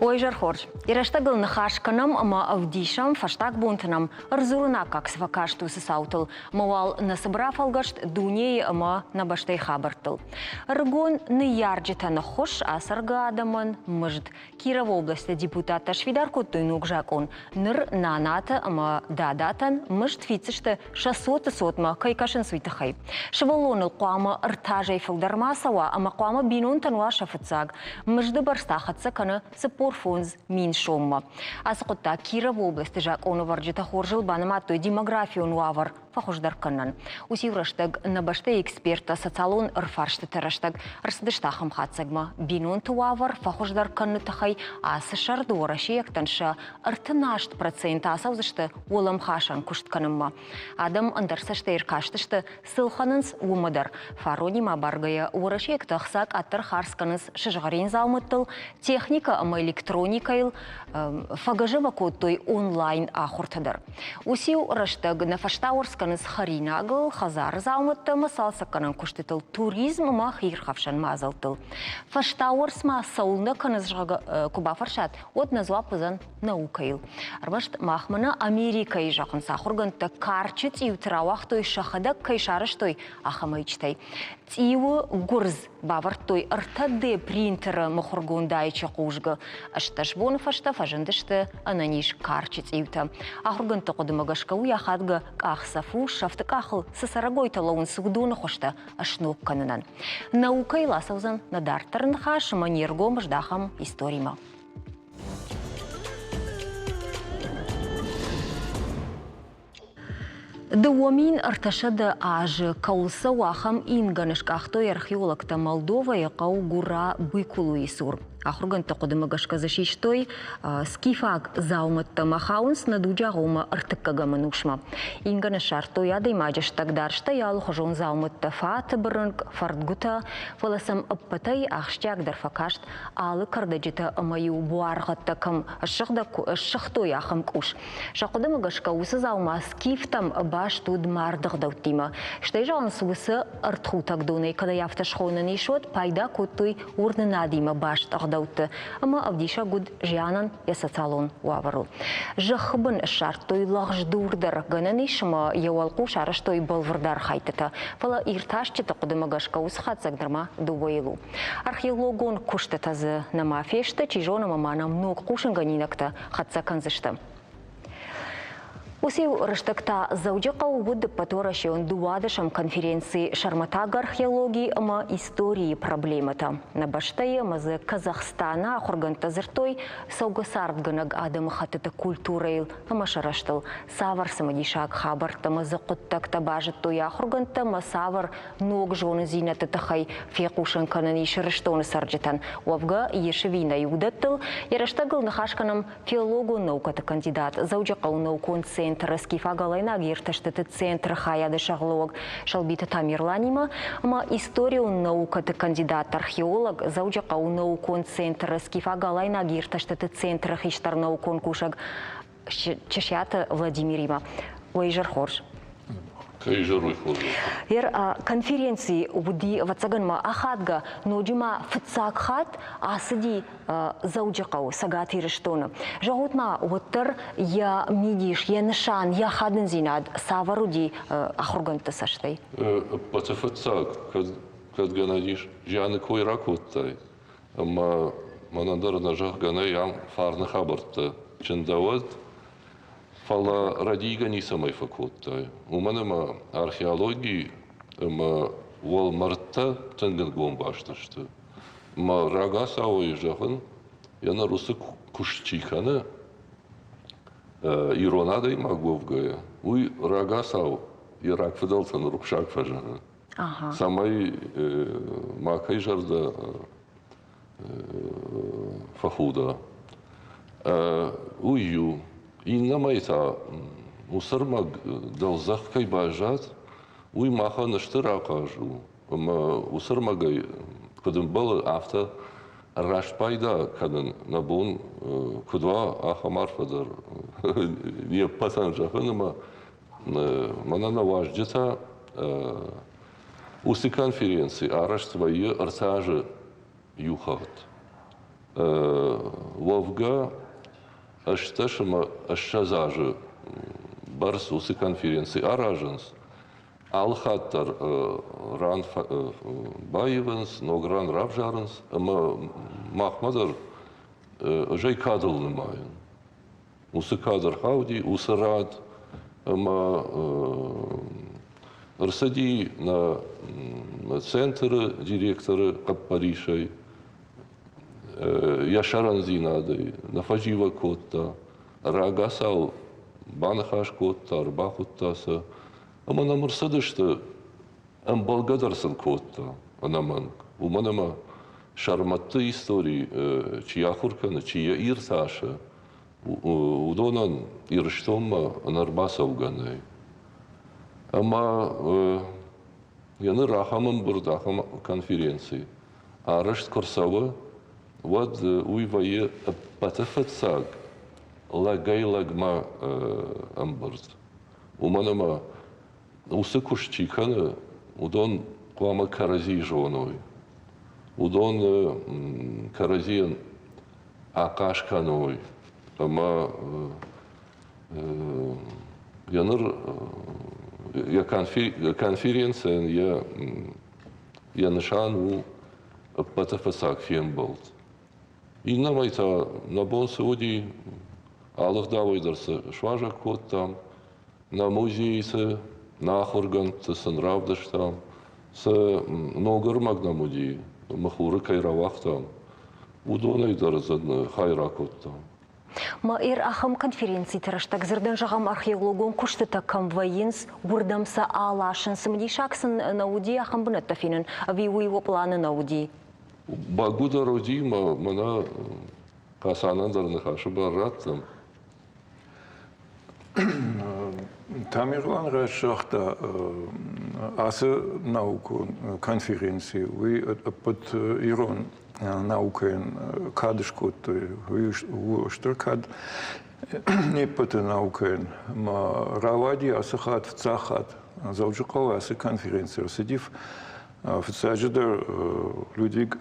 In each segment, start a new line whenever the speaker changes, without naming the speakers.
Ой, Жархорж, ирештагыл нахашканам, ама авдишам, фаштак бунтанам, рзурна как свакашту саутл, мавал насабрав алгашт дуней, ама набаштай хабартл. Ргон не ярджита на хош, а саргадаман, мжд. Киров области депутата Швидарку тойнук жакон, ныр наната, ама дадатан, мжд фициште 600 сотма, кайкашен суйтахай. Шевалоныл куама ртажай филдармасава, ама куама бинунтан ваша фицаг, мжды барстахатса кана сапор фонз мин шомма. Асқотта Киров области жак оны варджита хоржыл банаматтой демографию нуавар фахождар канан. Усивраштаг набашты эксперта социалон рфаршты тараштаг рсдыштахам хатсагма бинун туавар фахождар канны тахай асышарды орашияктанша артынашт процента асаузышты олам хашан кушт канымма. Адам андарсашты иркаштышты сылханынс умадар. Фаронима баргая орашияктахсак аттыр харсканынс шыжгарин залмыттыл техника ама электроникайл фагажыва коттой онлайн ахуртадар. Усив раштаг нафаштаурсканыз харинагыл хазар залмытты масалсаканын куштытыл туризм ма хирхавшан мазалтыл. Фаштаурсма саулна каныз куба фаршат от назва пызан наукайл. Арбашт махмана Америкай жақын сахурганты карчыт иутрауахтой шахадак кайшарыштой ахамайчтай. Тиу гурз бавартой РТД принтера махургундайча кужга. Ашташ бонфашта фажандышты ананиш карчыт иута. Ахурганты кодымагашка уяхадга кахсафу шафты кахыл сасарагой талаун сугдуна хошта ашнук канунан. Наукай ласаузан надартарын хаш манергом ждахам историма. Дуомин арташада аж каулса вахам инганышкахтой археологта Молдова яқау гура быкулу исур. Ахурганта кодымагашка защищтой скифак зауматта махаунс надуджа гома артыккага манушма. Ингана шартой ядай маджаш тагдаршта ял хожон зауматта фат бырынг фартгута фаласам аппатай ахштяк дарфакашт алы кардаджита амаю буаргатта кам шахтой ахам куш. Шакодымагашка усы заума скифтам баш туд мардық даутима. Штай жаланс усы артхутак донай, когда яфташхона нишот пайда куттой урнынадима баш дауты, ама авдиша гуд жианан я социалон уавару. Жахбын шартой лағждурдар гананишма яуалку шараштой балвардар хайтата. Фала ирташчыта кудымагашка усхатсагдарма дувойлу. Археологон куштатазы на мафешта, чижона мамана мног кушанганинакта хатсаканзышта. Усив раштакта заудjakau вуд паторашион дуадышам конференции шарматага археологии ама истории проблемата. На баштае мазы Казахстана ахурганта зыртой саугасардганаг адам хатыта культурайл ама шараштыл. Савар самадишак хабарта мазы куттакта бажыттой ахурганта ма савар ног жоны зинаты тахай фекушан канани шырыштоны сарджитан. Уавга ешевина югдаттыл. Яраштагыл нахашканам филологу науката кандидат. Заудjakau наукон центр Скифагалайна гирташтыты центр хаяды шаглог шалбита тамирланима, ама историю наукаты кандидат археолог заудjakau наукон центр Скифагалайна гирташтыты центр хиштар наукон кушаг чешята Владимирима. Ой, Жархорж. Конференции уди вацаганма ахадга ноджима фцакхат асади заудjakau сагати рештона. Жаутма уттер я мидиш я нышан я хадын зинад саваруди ахурганта саштай.
Пацафцак kad ganadиш jani koi rakuttai. Amma manandar najah ganay am farna khabarta. Чендават фала радига не самой факуттай. У мене ма археологии ма волмарта тенгенгом башташты. Ма рага сауи жахын яна русы кушчиханы иронадай маговгая. Уй рага сау ирак федалтан рукшак фажаны. Самай макай жарда фахуда. Уйю инна майта мусармаг далзах кай бажат уй маха наштыра кажу. Ма усармагай кадым был авто рашпайда кадын набун кудва ахамар фадар не пасан жахыныма манана важджета усы конференции араш свои арсажи юхат. Вовга ашташма ашшазажы барс усы конференции араженс. Алхаттар ран байывынс, ногран равжарынс, ама махмадар жай кадылны майын. Усы кадр хауди, усы рад, ама рсади на центры директоры Каппаришай, Яшаранзи надо, на фажива котта, рагасал банахаш котта, арбахуттаса. Ама на мурсадышты ам благодарсан котта, анаман. Уманама шарматты истории, чья хуркана, чья ирсаша, удонан ирштомма анарбасав ганай. Ама яны рахамын бурдахам конференции. Арышт курсава вот уйвае патафатсаг лагай лагма амбард. Уманама усыкуш чикана удон куама карази жоной. Удон каразиен акашканой. Ама яныр я конференция я нышан у патафасак фемболт. И нам это на бон суди алых давайдерса шважа кот там, на музейсе, на хоргант сенравдаш там, с ногар на муди, махуры кайравах там, удонайдер за хайракот там.
Ма ахам конференции траштак зерден жагам археологон куштыта камвайинс бурдамса алашын сымди шаксын науди ахам бунетта финен ави уйво планы науди.
Багуда родима мана касанандар нахашы бараттам.
Тамерлан расшахта асы науку конференции вы под ирон наукаен кадышкот вы что кад не под наукаен ма равади асахат в цахат заужикова асы конференция сидив в цаджидер Людвиг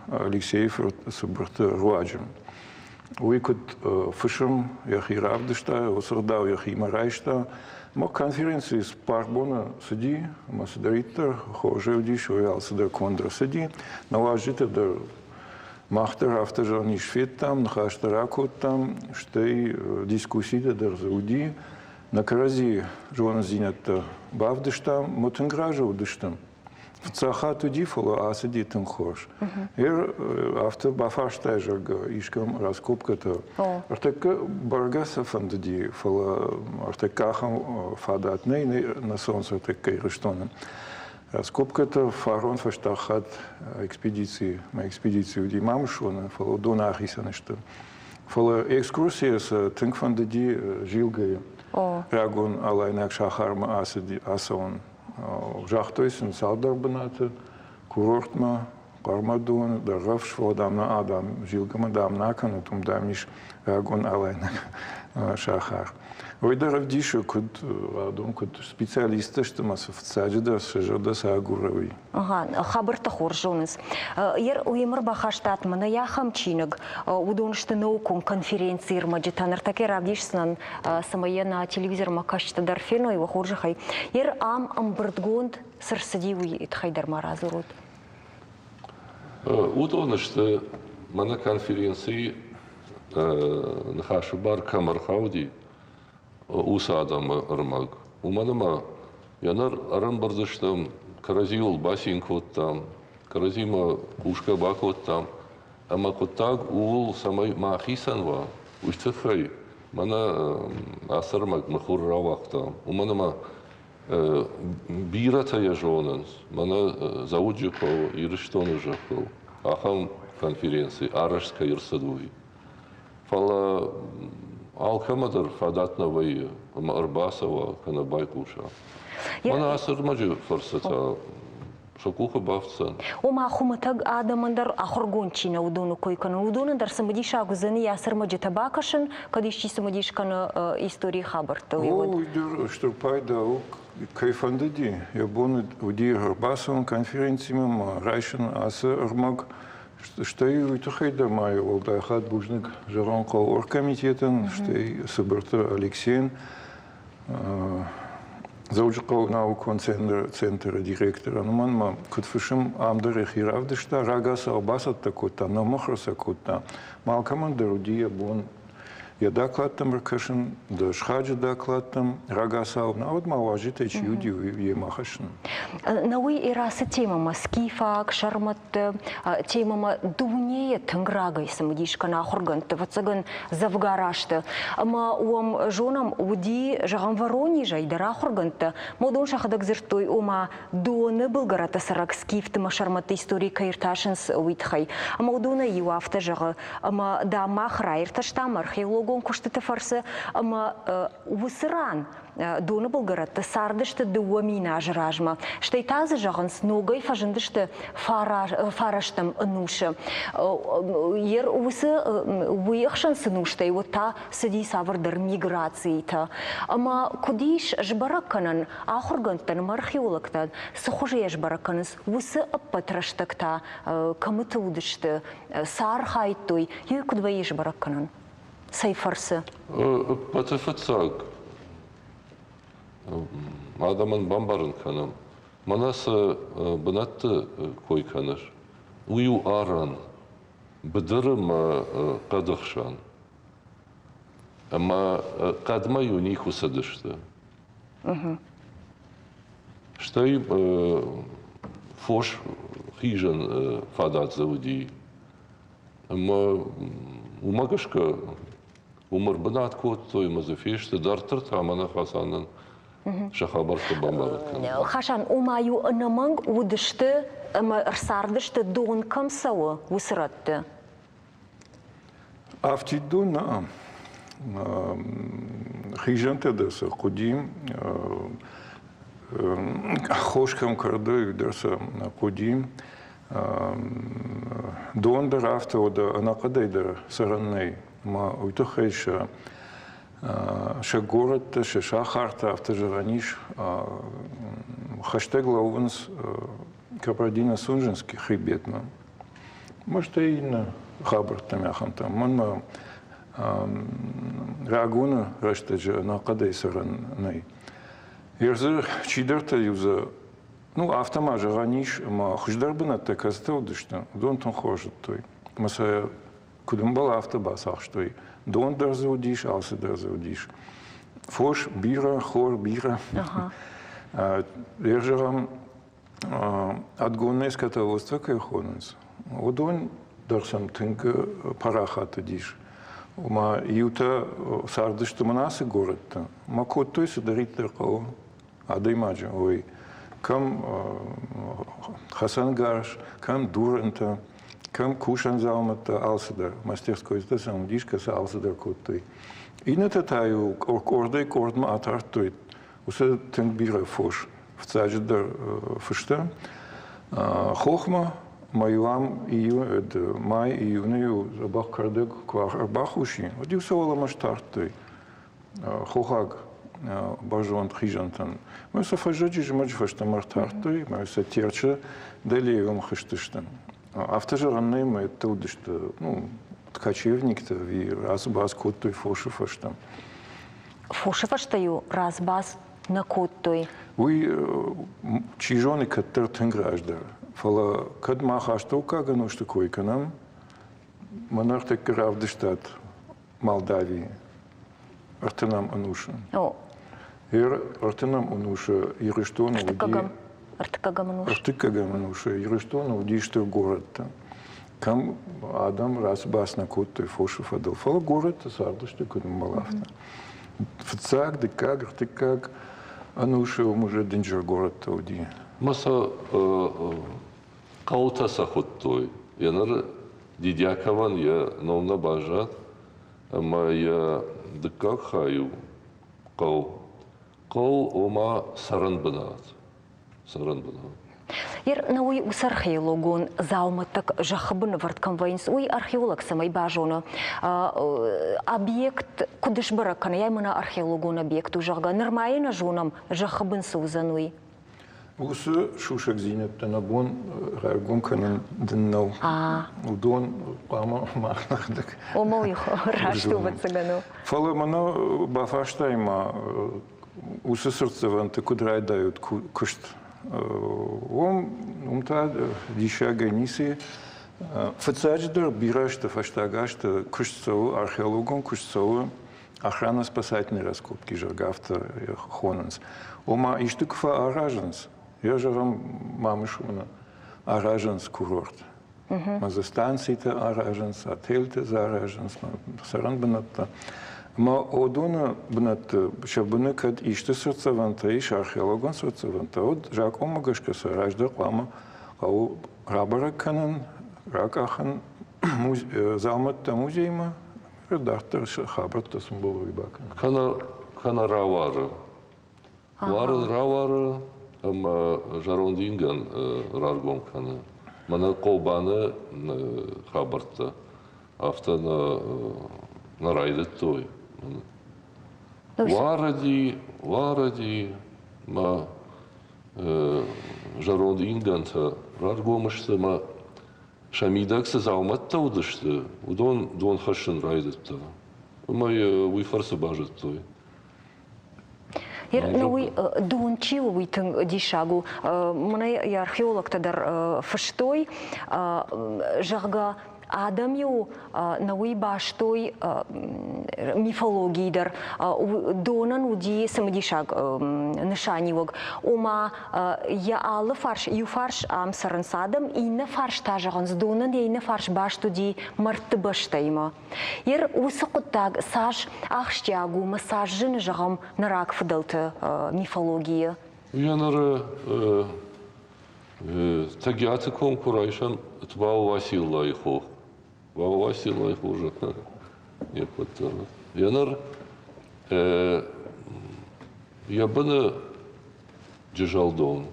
Алексеев собрат руаджем вы кот фишем яхиравдышта осордау яхимарайшта ма конференции с парбона сиди масдариттер хожевди шоялсыда кондра сиди наважитер дер махтер автожани швед там нахаштаракот там штей дискуссии дер зауди на карази жона зинятта бавдыштам мотенгражу дыштам в цахату дифола асиди там хош автор бафаштайжаг ишкам раскопката артека баргаса фандди фола артекахам фадат ней на солнце такой рештоном раскопката фарон фаштахат экспедиции на экспедицию ди мамшона фола донахисана что фола экскурсия с тинкфандди жилгай рагон алайнак шахарма асиди асон жахтойсын салдарбынаты курортма кармадун даргавш водамна адам жилгама дамнакан тумдамиш рагон алайнак шахар ойдаров дишу куд адом куд специалисты что мас в цаджида сжода сагурави
Ага, хабарта хоржоныз. Ер уймыр бахаштат мына яхам чиныг удонышты наукун конференции маджитанар таке равдишснан самая на телевизор макашта дарфено его хоржахай. Ер амбырдгонд сырсадиуи итхайдар маразурут.
Удонышты мана конференции нахашубар камархауди усадам рмаг. Уманама янар арамбардыштам каразиул басин кот там, каразима кушка бакот там, ама коттаг ул самай махисанва уштахай мана асармаг махур равах там. Уманама бирата яжонанс, мана зауджиков ирштонужаков, ахам конференции арашска ирсадуи. Фала алхамадар фадатнавай арбасова канабайкуша. Мана асармаджи фарсата шакуха бавцан.
Ома хуматаг адамандар ахоргончина удону койкана удонандар самадиша гузани асармаджи табакашын кадишчи самадишкана истории хабарта.
О, что пайда кайфандыди. Я бон уди арбасован конференциям райшин асармаг Что и утахайда маю волдахат бужник жаронка оргкомитетен, что и соберта Алексеен, заучкал наукон центра директора. Ну манма кутфишим амдер хиравдышта рагаса обасат такута, но мохроса кута. Малкаман дерудия бон я докладом ракашин, да шхаджи докладом рагаса на вот малажите чуди емахашин.
Науи ирасы темама скифак, шармат темама дунея танграгай самдишка на хоргант, вацаган завгарашты. Ама уам жонам уди жагам ворони жайдара хорганта. Модон шахадак зертой ума доны булгарата сарак скифтыма шармат истории каирташинс уитхай. Ама удона юафта жага, ама да махра ирташтам археологон куштыты фарсы, ама высыран. Доны булгарата сардышты дуамина жражма. Что и тазы жаган с ногой фажындышты фараштам нуша. Ер усы выехшан сынушта, и вот та сади савардар миграции-то. Ама кудиш жбараканан, ахургантан, археологтан, сухоже жбараканас, усы аппатрашта-кта, камытудышты, сархайтой, ей кудвай жбараканан. Сайфарсы.
Патефацаг. Адаман бамбарын канам. Манасы бынатты кой канар. Ую аран. Быдырым кадықшан. Ама кадмаю ниху садышты. Штай фош хижан фадат зауди. Ама умагашка умар бынат кот той мазафешты дартыр тамана хасандан. Шахабарты бамбарыткан.
Хашан, умаю анаманг удышты, рсардышты донкам сауы усыратты.
Автидуна хижанте даса кудим, хошкам кардой даса кудим, дондер автода анакадайдер саранней, ма уйтахайша. Ше город, ше шахарта, автожираниш, хаштег лауванс капрадина сунжинский хребетно. Может, и на хабартами ахантам. Манма рагуна раштеджа на кадей саранной. Ерзер чидерта юза, ну, автомажа раниш, ма хуждарбына таказтел дышта, дон тон хожет той. Маса кудумбала автобас ахштой. Дон дерзаудиш, алсы дерзаудиш. Фош, бира, хор, бира. Ержерам отгонное скотоводство кайхоненс. Удон дерсам тынка парахата диш. Ума юта сардыш туманасы город-то. Ма кот той сударит теркау. Адаймаджа, ой. Кам Хасан Гарш, кам Дурента. Кам кушан заумата алсадар, мастерской да саудишка са алсадар коттой. И на татаю ордой кордма атартует. Усе тенбира фош. В цадждар фышта. Хохма маюам ию май июнею забах кардек квар бахуши. Одив савала маштартой. Хохаг бажон хижантан. Мы сафажаджи жмаджи фашта мартартой, мы са терча далеем хыштыштан. Автожиранные мы это удышты, ну, ткачевник-то, и разбас коттой фошифаштам.
Фошифаштаю разбас на коттой.
Вы чижоны каттер тенграждар. Фала кадмахаштау кагану что койканам, монархтек гравдыштат Молдавии. Артенам ануша. Артенам ануша, и что на уди. Артыкагамануша, Ерыштона удишты город-то. Кам Адам раз бас на коттой фошев адал. Фала город сардышты кудумбалафта. Фцак, декаг, артыкаг, ануша уже денджер город-то уди.
Маса каута сахоттой. Янар дидякован я новна бажат, ама я декаг хаю кау. Кау ома саран банат.
Ер науи усар археологон зауматтак жахыбын варткан вайнс. Уй археолог самай бажоны. Объект кудыш баракана, я именно археологон объект ужага. Нормайна жонам жахыбын сузануй.
Усы шушек зинет набун раргун канен днау. Удон пама махнах.
Омойх раштува цыгану.
Фала мано бафаштайма усы сердцеванты кудрай дают кушт. Умта дишага ниси фацадждер бирашта фаштагашта куштцау археологон куштцау охранно-спасательные раскопки жаргафта хонанс. Ома иштукфа аражанс. Я же вам мамышуна аражанс курорт. Маза станции-то аражанс, отель-то за аражанс, саран бната. Ма одуна бната, шабуна кад иште сердцеванта, иш археологон сердцеванта. От жак омагашка саражда клама, ау рабара канан, ракахан залматта музейма, редактор хабарта сумболови бакан.
Кана равара. Равара. Ama jarondingan rargon kana. Mana kolbana habarta. Hafta na raydet toy. Varadi ma jarondingan ta rargomıştı ma şamidaksa zavmatta udıştı. Udon haşın raydet ta. Ama uyfarsa bajet toy.
Науи дунчил уитен дишагу. Мне я археолог тадар фаштой жарга Адамю науи баштой мифологии дар донан уди самдишаг нышанивог. Ома я аллы фарш юфарш амсаран садам и на фарш тажаган с донан я и на фарш баштуди марты баштайма. Ер усакутаг саш ахштягу массажын жагам нарак фдалты мифология.
Янары тагиаты конкурайшан твау Василайху. Василайху уже не подтвердил. Янар я бы держал дон.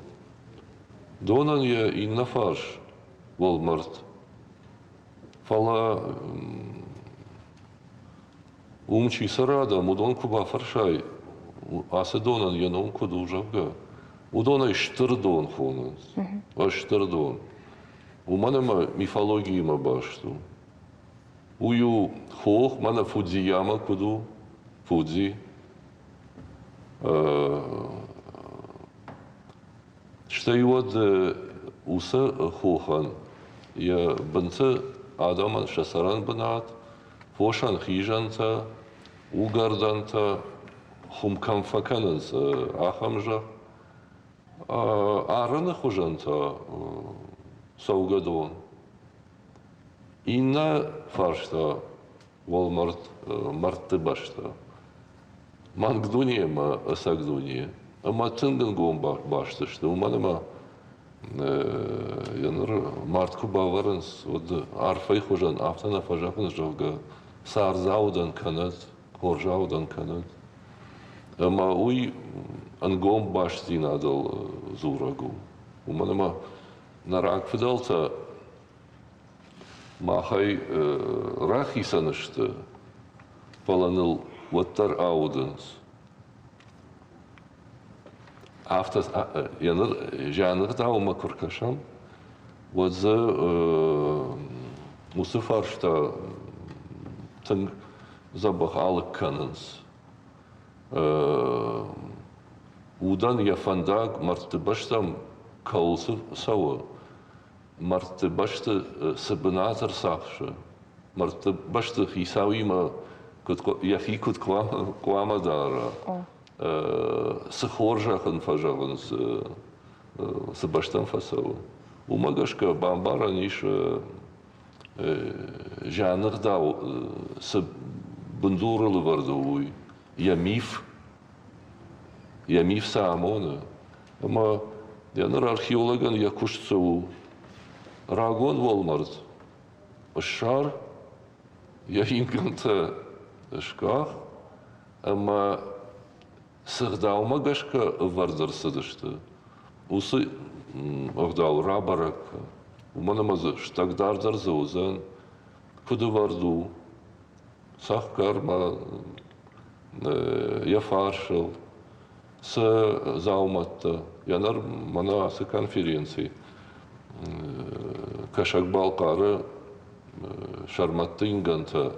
Донан я и на фарш Волмарт. Фала умчи сарада мудон куба фаршай. Асе донан я ном куду жавга. Удона и штырдон хонанс. Ваш штырдон. У манама мифологии ма башту. Ую хох мана фудзияма куду фудзи. Что и вот уса хохан я бенце адаман шасаран бенат, фошан хижанта, угарданта, хумкам факананс ахамжа. Арана хужанта саугадон. Инна фаршта Волмарт марты башта. Мангдуния ма асагдуния. Ама цинген гон башта что у манама янр мартку баваренс вот арфай хужан автана фажахын жавга сарзаудан канат хоржаудан канат. Ама уй ангом башти надал зурагу. У манама нарак фидалта махай рахисанышты паланыл ваттар ауденс. Автос яныр жанр таума куркашам. Вот за мусыфаршта тын забах алык кананс. Удан я фандаг мартыбаштам каулсы сава. Мартыбашты сабынатыр сахшы. Мартыбашты хисауима яхи кут клама дара. Схоржахын фажагын сабаштам фасава. Умагашка бамбара ниш жанр дау сабындуралы вардауй. Я миф самона. Ама яныр археологан я кушцеву. Рагон Волмарт. Шар я инганта шках. Ама сыгдаума гашка вардар садышты. Усы агдау рабарак. Уманамазы штагдардар заузан. Куды варду. Сахкарма. Я фаршал. с зауматта, янар мана асы конференции. Кашак балқары шарматты инганта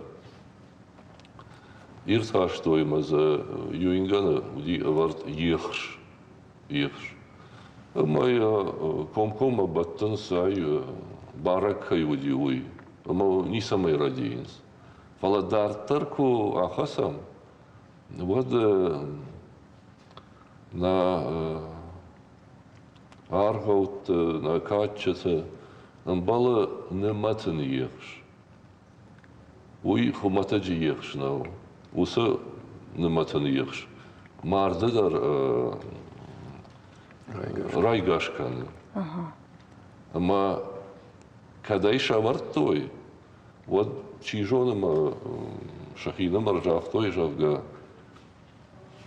ирсаштоймазы юинганы уди аварт ехш. Моя комкома баттан сай баракхай уди уй. Мы не самый радиенс. Фаладартарку ахасам. Вот на аргаут, на катчета, нам бала не матен ехш. Уй хуматаджи ехш нау. Уса не матен ехш. Мардедар райгашканы. Ама когда шавартой, вот чижоным шахином ржавтой жавга,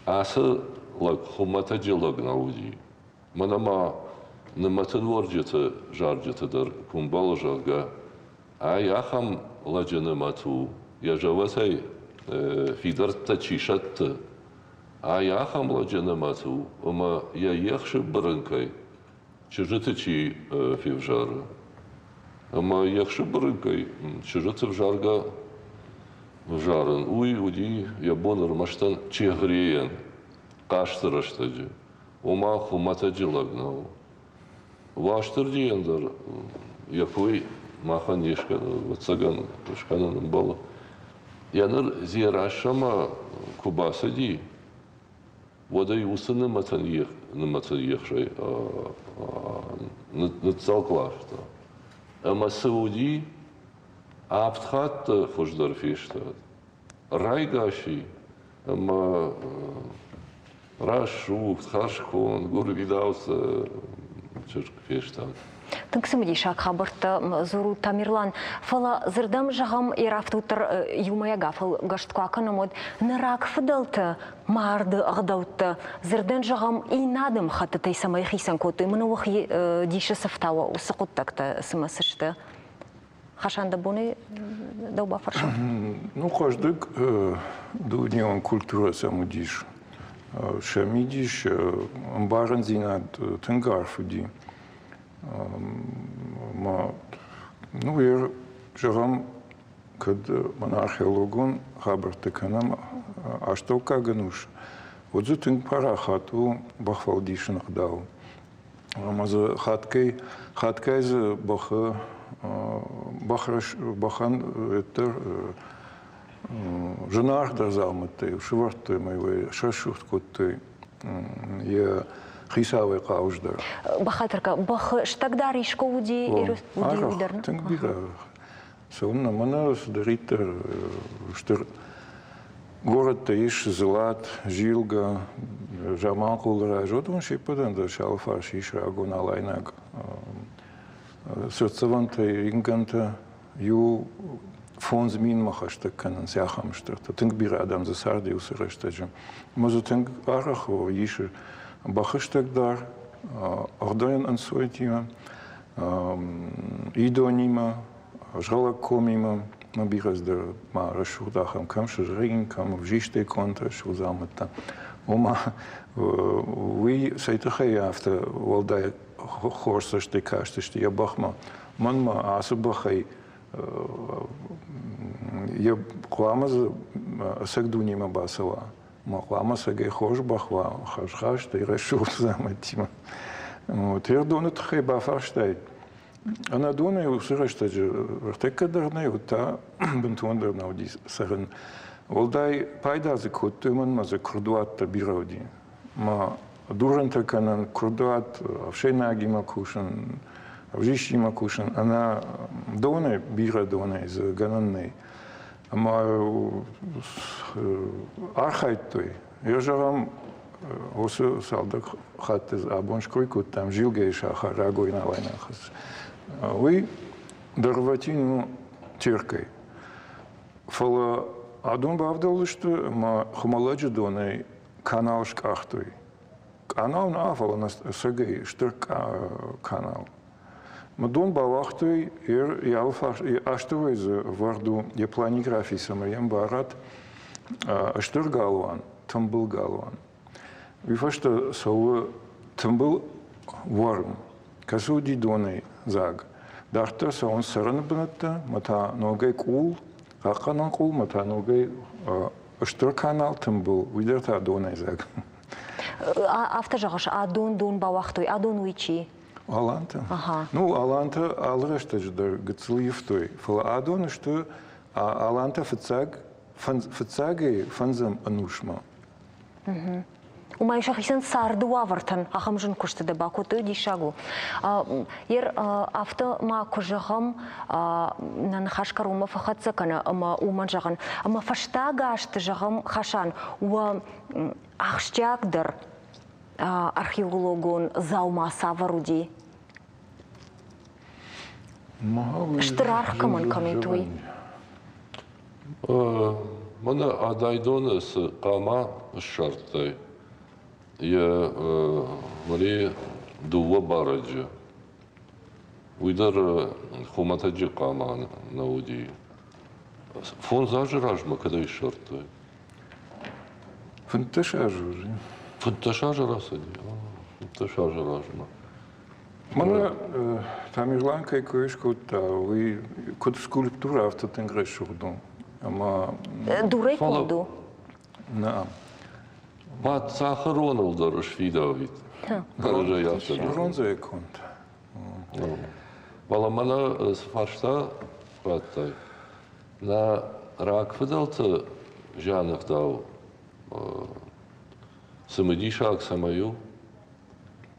аса лак хуматаджи лагнауди. Манама не матен ворджета жарджета дар кумбал жавга, а яхам ладжене мату, я жавасай фидарта чишатта. А яхам ладжене мату, ама я ехши барынкай, чижеты чи фивжара. Ама яхши барынкай, чижеты вжарга вжаран. Уй, уди, я бонар маштан чегреен, каштыраштаджи. Ома хуматаджи лагнау. Ваштырди яндар, япуй махан ешка, вацаган, шканан бала. Янар зирашама кубасади. Водай усы не матан ехшай, не цалклашта. Ама сауди аптхатта хождар фештад. Райгаши, ама рашук, хашхон, гурвидауса чешк фештад.
Тыңсымыди шак хабырты зуру Тамерлан. Фала зырдам жағам ерафтутыр юмая гафыл гаштқуаканы мод нырак фыдалты марды ағдаутты. Зырдан жағам инадым хаты тайсамай хисан коты. Мұны уақи диші сафтауа усы құттакты сымасышты. Хашанда бұны дауба фаршан?
Ну, каждый дудневан культура саму диш. Шамидиш, амбаран зинад тынгарфуди. Ну, я жагам, когда ман археологон хабарты канам, а что кагануш? Вот за тын пара хату бахвалдишин хдау. Амаза хаткай за бахан это женах дарзалматы, шварты моего шашухт коты, я хисавый кауждар.
Бахатырка, бах штагдар ишко уди ударна?
Так бира. Саумна мана сдаритер, что город-то иш злат, жилга, жаман кулра, жодун шипадан да шалфаш иш рагон алайнаг. Сердцеванта инганта ю фон змин махашта канан сяхамшта. Так бира адам за сарди усерештаджа. Мазу так арахо иш бахаштагдар, орден ансуетима, идонима, жгалакомима, набираздер ма расшурдахам камши жрегин кам вжиште контра шузамата. Ома ви сайтахай авто волдай хорсаште кашташте я бахма манма асубахай я кламаз сагдунима басала. Махлама саге хош бахва хаш ты решил заматима. Вот я думаю, это хейба фарштай. Она думает, что же вертекадарная ута бентуандер наудис сарен. Волдай пайда за котуман ма за курдуат бирауди. Ма дурента канан курдуат авшейнаги макушан, авжиши макушан. Она доне бира доне из гананной. Ама архайтой, я же вам осы салдак хат из абоншкой, кот там жилгейша харагой на войнах. Вы дарватину теркой. Фала адун бавдал, что ма хумаладжи доной канал шкахтой. Канал на афала на сагей штырк канал. Мадон балахтой ялфаш и аштовый за варду я планиграфии самаем барат аштыр галван там был галван Вифашта сова тымбыл ворм. Касуди доны заг. Дахта сон сараны бынатта, мата ногай кул, аканан кул, мата ногай ыштыр канал тымбыл, уйдерта доны заг.
Автожағыш, адон бауақтой, адон уйчи.
Аланта.
Ага.
Ну, Аланта алрышта ждар гцлиевтой. Фала адон, что Аланта фацагай фанзам анушма.
Умайшах isen сарды уавыртын, ағымжын күшті де бақуты дишагу. Ер авто ма күжіғым нанхаш карума фахатса кана, ама уман жағын. Ама фаштага ашты жағым хашан, уа ақшчагдыр археологон заума саваруди. Штырарх камын комментуй.
Мана адайдонес қама шартай. Я мари дуа бараджа. Уйдар хуматаджи қама науди. Фон зажиражма, когда и шартай.
Фанташажу.
Фанташажа расади. Фанташажа ражма.
Мана там ирланка и кое-что вы код скульптура автотенгреш шурдон. Ама
Дурей колду.
на
Бат сахарон ударыш видавит. Даже я тогда.
бронзовый конт.
Валамана с фашта патай. На рак выдалта жанах дал самодишак самаю.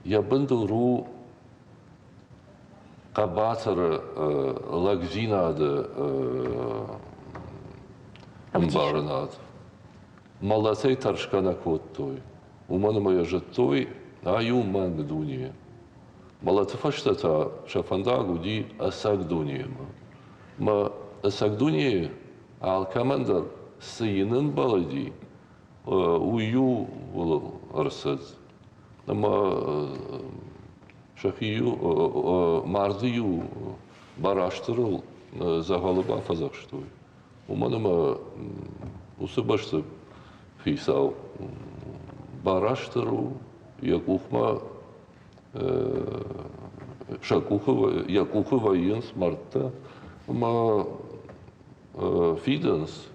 Я бенду ру кабатер лагзинада барнат. Малацей таршкана коттой. Умана моя жеттой, а ю манг дуния. Малацефаштата шафандагу ди асак дуния. Ма асак дуния алкамандар сыйнын балади ую арсад. Ама шахию мардию бараштырыл загалыба фазакштой. Уманама усыбашты фисал бараштыру якухма якухова йенс марта ма фиденс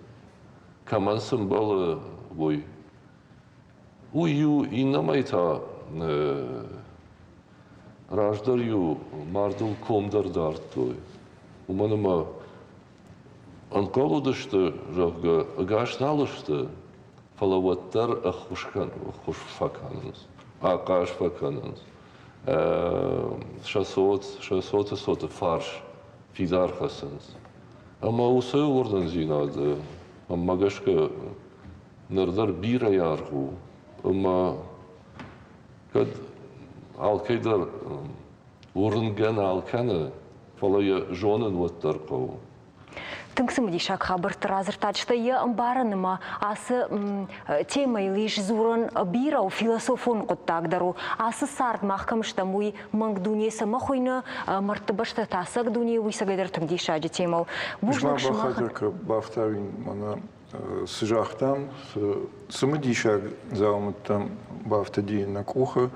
камансым балы бой. Ую инамайта раждарю мардыл комдар дартой. Уманама анколудышты жавга гашналышты фалаваттар ахушфаканыз, акашфаканыз. Шасоты фарш фидархасыныз. Ама усы ордан зинады. Ама гашка нардар бира яргу. Ама кад алкайдар орынген алканы фалая жонын ваттар қау.
Тыңсым дишак хабыртыр азыртачты я амбараныма асы темай лишь зуран бирау философон коттагдару асы сард махкамышта муй манг дунеса махойна мартыбашта тасак дуне уйсагайдар тың дишаджи темау.
Бужнак шмахадырка бафтарин мана сыжахтам сымы дишак заумыттам бафтади на куха.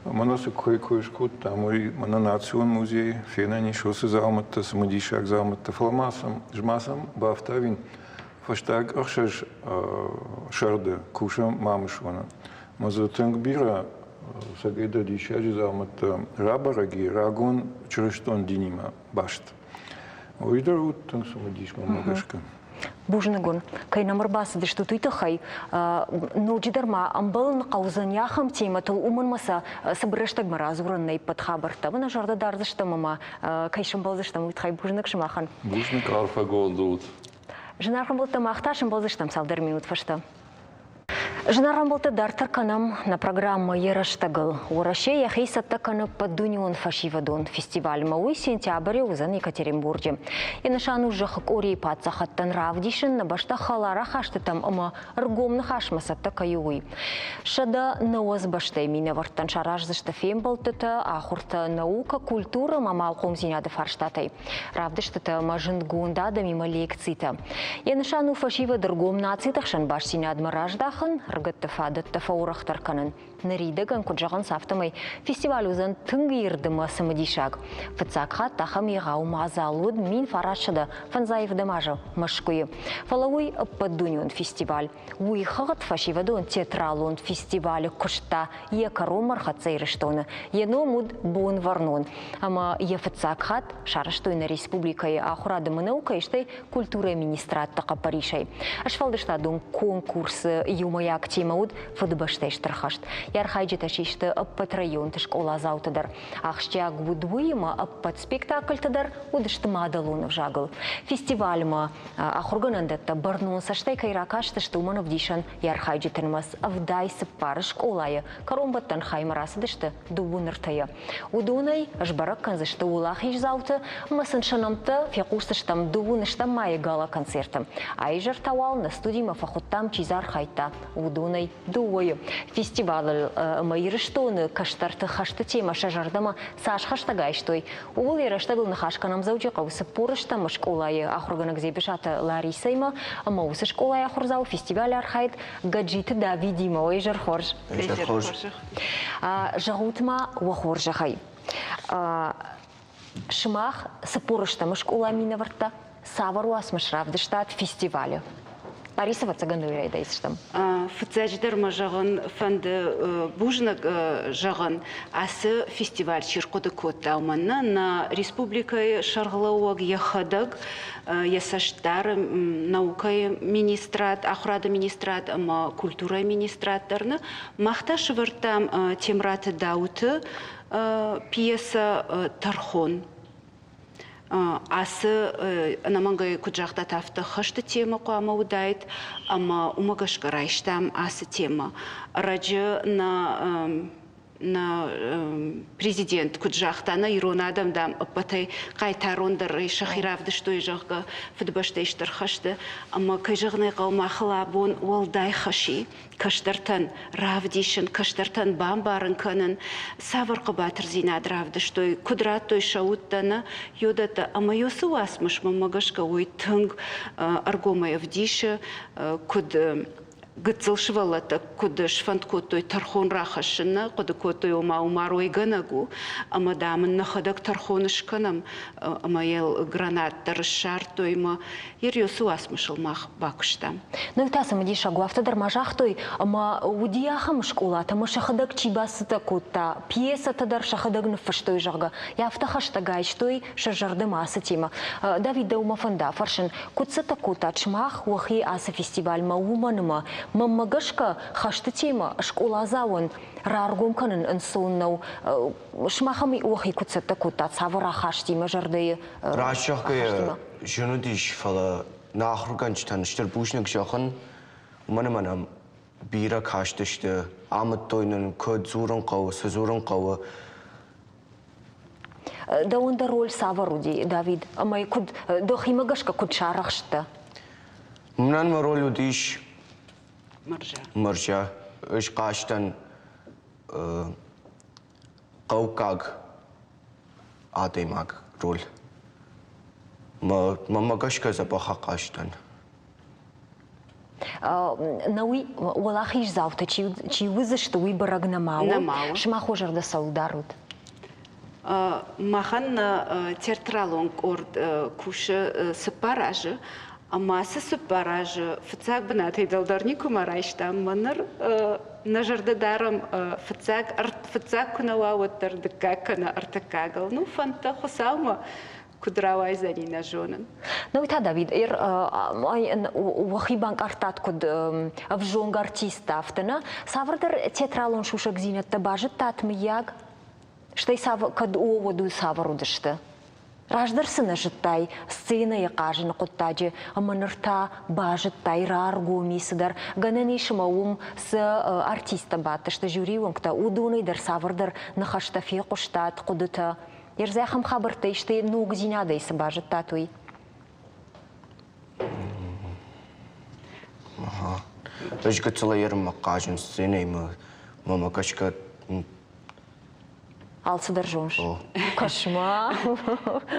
Манасы кой-кой-шкут, там и мана национ музей, фенани шосы зауматта, самодишак зауматта, фламасам, жмасам, бафтавин, фаштаг ахшаш шарды, кушам мамышвана. Маза тангбира, сагайда дишаджи зауматта, рабараги, рагон, чрештон динима, башт. Уйдарут, танг самодишма магашка.
Бужнагун, кай номер басы дышту туйта хай, ноджидарма амбалын қаузан яхам тематыл умын маса сабырыштаг маразураннай подхабарта. Вана жарда дардышта мама, кай шамбалзыштам уйтхай бужнак шамахан.
Бужнак арфагон дут.
Жынархан болта махта шамбалзыштам салдар минут фашта. Жынархан болта дартар канам на программа Ераштагыл. Ураще яхей сатта кана поддунион фашивадон фестиваль мауи сентябрь узан Екатеринбурге. И нашану жахак орей пацахаттан равдишин на башта халара хаштатам ама ргомна хашма сатта каюй. Шада науаз баштай мина вартан шараж зашта фем болтата, ахурта наука, культура мамалком зиняда фарштатай. Равдиштата мажин гунда да мимо лекцита. И нашану фашива дыргом нацитах шан баш зинядма раждахан, тыргытты фадытты фаурахтар канын. Наридаган куджаган сафтамай фестиваль узан тынгирдыма самадишаг. Фацакха тахам ягау мазалуд мин фарашада фанзаев дамажа машкуи. Фалауи поддуньон фестиваль. Уихагат фашивадон театралон фестиваль кушта якаромар хацейриштона. Еномуд бон варнон. Ама ефацакхат шараштой на республикой ахурада манаука иштай культура администраттака Паришай. Ашфалдыштадон конкурс юмаяк темауд фудбаштайш тархашт. Ярхайджита шишты патрайон тышк олазаутадар. Ахштяг будвуима под спектакль тадар удышты мадалонов жагыл. Фестивальма ахурганандатта барнон саштай кайракашты штуманов дишан ярхайджитанмас авдайсы парышк олая. Каромбаттан хаймарасыдышты дубуныртая. Удунай ажбарак канзышты улахиш зауты масыншанамты фекурсыштам дубуныштам майя гала концертом. Айжар тавал на студии мафахуттам чизар хайта. Удунай дуою. Фестиваль майрыштоны каштарты хашты тема шажардама саш хаштагайштой. Ул ярыштагыл нахашканам заучи каусы порыштам школае ахурганак зебешата Ларисайма, маусы школае ахурзау фестиваль архайт гаджиты да видимо айжар хорж. Жагутма вахоржахай. Шмах сапорыштам школа минаварта савару асмашравдыштат фестивале. Лариса вацаганды рейдайсыштам.
Фцаждар мажаган фанды бужнак жаган асы фестиваль чиркоды коттауманна на республикай шарглауаг яхадаг ясаштар наукай министрат, ахрада министрат, ама культура министраторны махташ вартам темраты дауты пьеса Тархон. Асы намангай куджахта тафты хашты тема куама удайт, ама умагашка райштам асы тема. Раджы на президент куджахтана иронадамдам апатай кайтарондар шахиравды что ижага фудбаштайштар хашты, ама кайжагнай каумахлабун уалдай хаши. Каштартан равдишин, каштартан бамбарын канын, савар кабатыр зинад равды, что кудрат той шауттана, йодата, ама йосы васмыш, мамагашка ой тынг аргомая вдиши, куд гыцылшывалата, куд шфанд котой тархон рахашына, куд котой умар ойганагу, ама дамын нахадак тархонышканам, ама ел гранаттар шартойма, ер йосы васмышыл мах бакыштам.
Ну, тасам иди шагу автодар мажахтой, ама удияхам школа, тама шахадак чибасыта кота, пьеса тадар шахадак нафаштой жага. Я автохаштагай, штой шажардым асы тема. Давид Даумафанда, фаршин, кутсата кота, чмах, уахи асы фестиваль, мауманыма, маммагашка хашты тема, школа завон, раргум канын инсоннау, шмахами уахи кутсата кота, цавара хашти, мажарды.
Рашахка, жунудиш фала, нахруганчтан, штер бушник жахан, манаманам бира каштышты, аматтойнын көд зурын қауы, сызурын қауы.
Да онда роль саваруди, Давид, амай куд дохимагашка куд шарахшты.
Мнан роль удиш
Маржа.
Иш каштан қаукаг адемаг роль. Мамагашка запаха каштан.
Науи валахиш завта, чи вызышты уи барагна мау, шмаху жарда саударут.
Махан театралонг орд куша сепаражы, ама сепаражы фцак бнатай далдарни кумарайштам маныр нажарды дарам фцак кунауаттар дыккакана артакагал. Ну фанта хусаума кудравай занина жонын.
Ну та Давид, вахибанк артат куд авжонг артиста автана, савардар театралон шушак зинат табажет татмияг, штай сав кад оводу саварудышты. Раждарсына жыттай, сцена яқажын құттаджы, аманырта бажыттай раргомисыдар, гананешыма с артиста батышты жюриуангта, удунайдар савардар нахаштафе құштат құдыта. Ерзяхам хабыртай, штай ног зинадайсы бажытта той.
Өжгі цыла ерім маққажын сценеймі, мамакашка
Алсыдар жонш. Кошмар.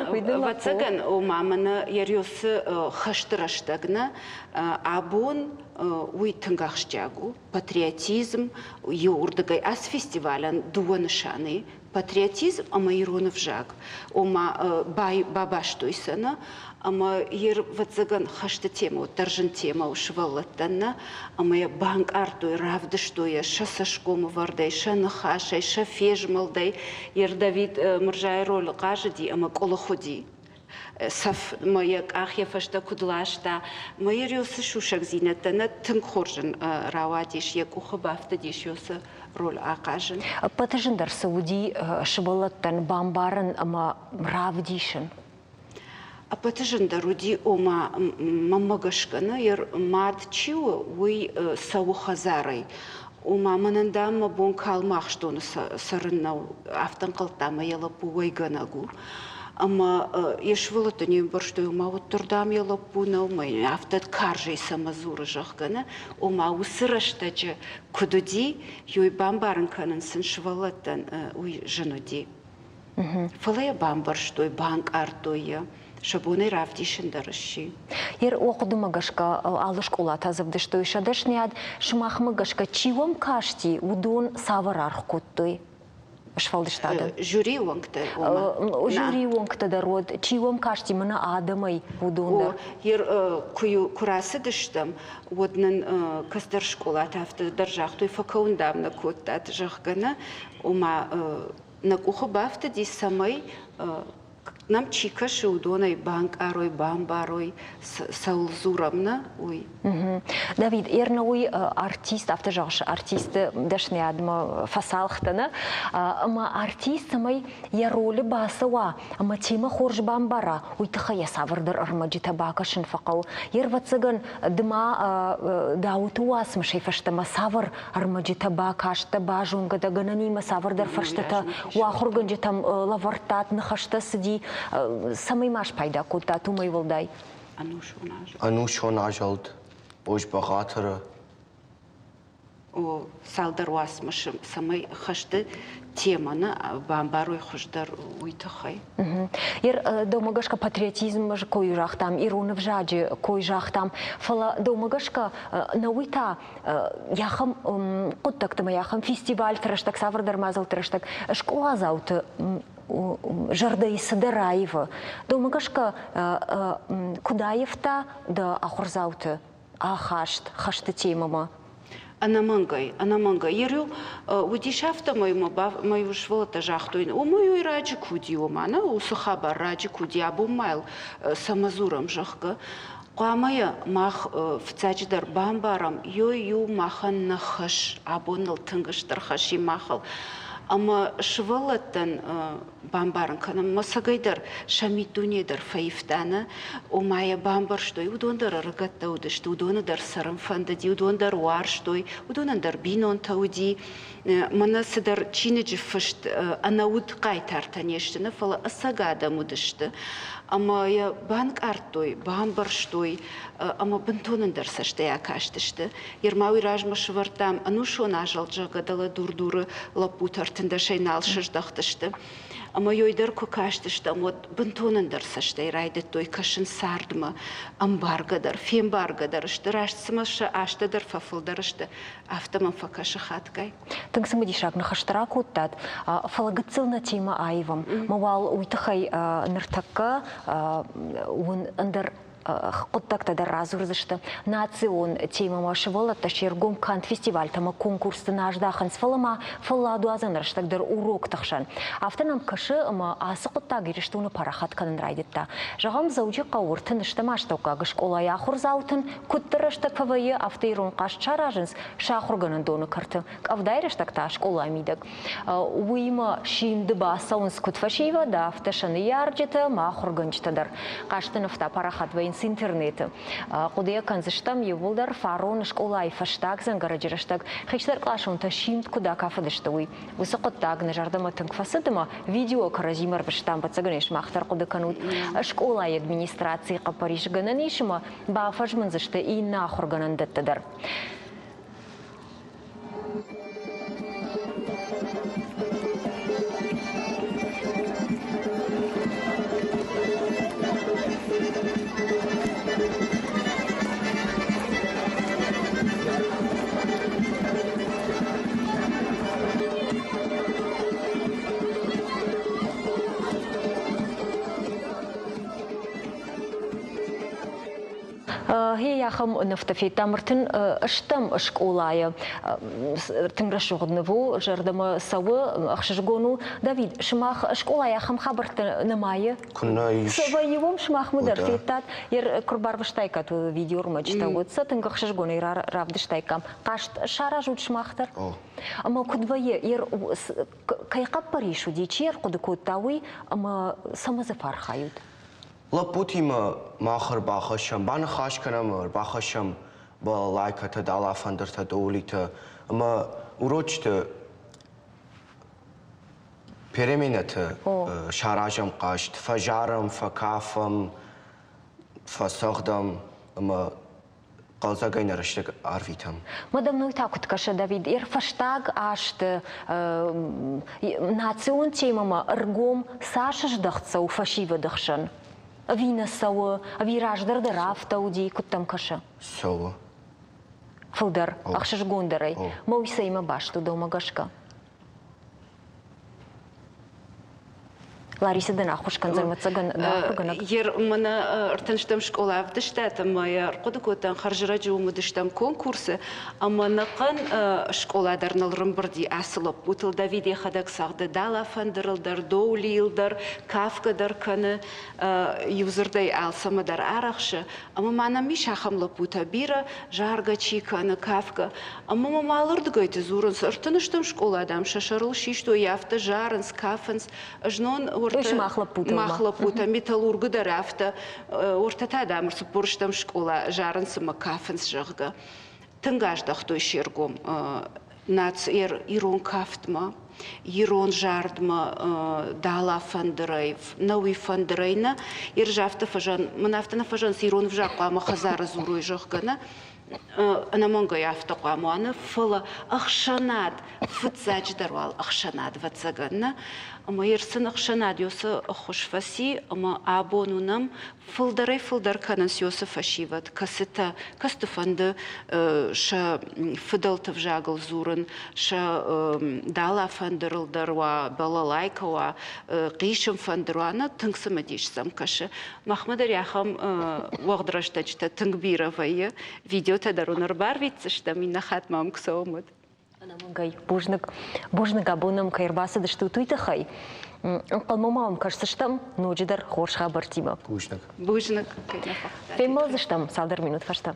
Вацаган у маманы ерёсы хаштыраштагна, абун уйтынгахштягу, патриотизм, юрдагай ас фестивалян дуанышаны, патриотизм ама иронов жаг, ома бабаштуйсана, ама ер ватзаган хашта тема, торжен тема ушвалаттана, ама я банк артуй равдыштуя, шасашкому вардай, шанахашай, шафежмалдай, ер Давид мржай роль кажди, ама колоходи. Саф моя ахья фашта кудлашта, моя рёсы шушак зинатана, тынхоржен равадиш, як ухабафта диш ёсы роль акажен.
Патажындар Сауди шыбалаттан бамбарын ама равдишын.
А патажында руди ома мамагашкана, ер мад чиу уй саухазарай. Ома манандама бон калмах, что он сарыннау автан калтама ялапу уйганагу. Ама ешвылыты не борштой ума вот турдам ялапу на ума, автат каржей самазуры жахгана, ома усырыштачы кудуди, юй бамбарын канан сын швалаттан уй женуди. Фалая бамбар, что банк артуя. Шабуны равдишин дарыши.
Ер оқыды гашка алышк ула тазывды, что еще дашняд шмахмы гашка чивом кашти удон саварар куттой. Швалдыштады.
Жюри уангта.
Жюри уангта дарод. Чивом кашти мына адамай удондар.
Ер курасы дыштам. Однын кастар школа тафты даржах. Той факаундам на коттат жахгана. Ома на кухо бафта ди самай нам чикаши удонай банк арой бамбарой саулзурамна уй.
Давид, ернауй артист, автожаш артист дашне адма фасалхтана, ама артист самай я роли басава, ама тема хорж бамбара, уй тахая саврдар армаджи табакашин факау. Ер вацаган дма даутуас мшей фаштама савр армаджи табакаш табажун гада гананима саврдар фаштата уахурганджи там лавартат нахашта сиди. Самый маш пайда кута тумай волдай.
Анушон ажалд, ож багатара.
О салдарвас машым самый хашты теманы бамбаруй хуждар уйтахай.
Ер домагашка патриотизм ж кой жахтам, иронов жаджи кой жахтам. Фала домагашка науита яхам куттактама яхам фестиваль траштак саврдар мазал траштак школа заут Жардай Садараева. Домагашка Кудаевта да ахурзауты хашты темама.
Анамангай. Ерю удишафта мою шволата жахтуин. У мою раджи куди омана, у сахаба раджи куди абумайл самазурам жахга. Қамая мах в цадждар бамбарам ю махан нахаш абонал тынгыштар хаши махал. Ама швалаттан бамбарын канам масагайдар шамитунедар фаифтана омая бамбар штой удондар аргаттауды штой удондар сарамфандади удондар уар штой удондар бинон тауди манасыдар чинеджи фашт анауд кайтартанештина фала асагада мудышты ама я банк артой бамбар штой ама бантонандар саштай акаштышты ермауи ражма швартам анушон ажал жагадала дурдуры лапутар тында шайнал шыждақтышты. Ама йойдар кукаштышты, ама бантонандар саштай райды той кашын сардма, амбаргадар, фембаргадар, шты раштсымашы аштадар фафылдарышты, автоман факашы хаткай.
Тыңсымы дишак нахаштыра куттат, фалагыцылна тема айвам, мавал уйтахай ныртакка, он андар Құттақтада разурзышты. Национ тема машывала ташергом кант фестиваль тама конкурсты наждахан сфалама фалладу азанырыштагдар урок тахшан. Автонам кашы ама асы құттаг еріштуны парахат канын райдетта. Жағам заужи қауыртын іштамаштаука гышколай ахурзаутын күттіріштак фавайы автоирон қашча ражынс шахурганын доны кырты. Кавдайрыштакта школа амидак. Уйма шиимді басауынс күтфашиева да автошаны ярджеті махурганчтадар. Қаштыныфта парахат вайын с интернета. Кудая канзыштам евулдар фарон школа и фаштаг зангараджираштаг. Хечтар клашон ташимт куда кафадыштауи. Высокоттаг на жардаматын кфасыдыма видео каразимар баштам пацаганеш махтар куда канут. Школа и администрации Париж гананишима бафажманзышты и нахурганандаттадар. هي يا خم نفتفي تمرتن اشتم اشكولايا تنغش غنفو جردما سوا اخشجونو دافيد شماخ اشكولايا خم خبرت نمايه
كنا
سوا يوم شماخ مدرسيتات ير كربار بشتايكا تو فيديو رمجتا وتسا تنغخشجونو رافدشتايكام قاشت شاراجو شماختر اما كدبايه ير كي قبريشو دي چير قدكوتاوي اما سمزفار خايود
لا بوتي ما آخر باخشم بان خاش کنم باخشم با لایکت دالا فندر تا دولیت اما اوروچت پیرمینت شاراجم قاشت فجارم فکافم فسخدم اما قلزاگای نرشته عرفیتم.
مادام نوی تاکت کشه داوید ایر فشتاگ آشت ناسیون تیمم ارگوم ساشش دخت و فشیو دخشن. وینا سوا ویراج در درافت اودی کتم کشه.
سوا.
فودر آخشش گوندرای. موی سیما باشتو دوما گشکا. Лариса да нахуш канзайматса гана.
Ер мана артанштам школа в дештата моя кодукотан харжраджу мудештам конкурсы, ама нақан школа дарналрым бірди асылып утыл Давиде хадак сағды дала фандырылдар, доулилдар, кафкадар каны юзырдай алсамадар арақшы, ама мана миш ахамлып ута бира жарга чиканы кафка, ама мамалырды гайты зурынс артаныштам школадам шашарыл шишто яфта жарынс кафынс жнон махлапута металлургы да рафта ортата да мырсы бурштам школа жарынсы макафынс жагга тынгаждах той шергом нац ирон кафтма ирон жардма дала фандырайв науи фандырайна иржафта фажан манафтана фажан ирон вжаква махазара зуруй жаггана أنا مانجا يفتقوا معنا فلا أخشناد فتزاج دروال أخشناد فتزاجنا أما يرسن أخشناد يوسف أخش فسي أما أبونونم فلدر كانس يوسف فشيفت كستا كستفند شا فضل تفجاغل زورن شا دالا فندرل دروا بلا لايكا وا قيشم فندروانا تنقسم ديش سمكش محمد رياخم وغدرش تجتا تنقبيرة فيا فيديو تدارون ربارвица что меня хат мам ксомут
أنا مانجاي بوجنك أبونم كيرباسة دشتو تويتخاي قلمام كرسشتم نوجدر خورش خبرتيما
بوجنك
فيما زشتم صادر минут фашта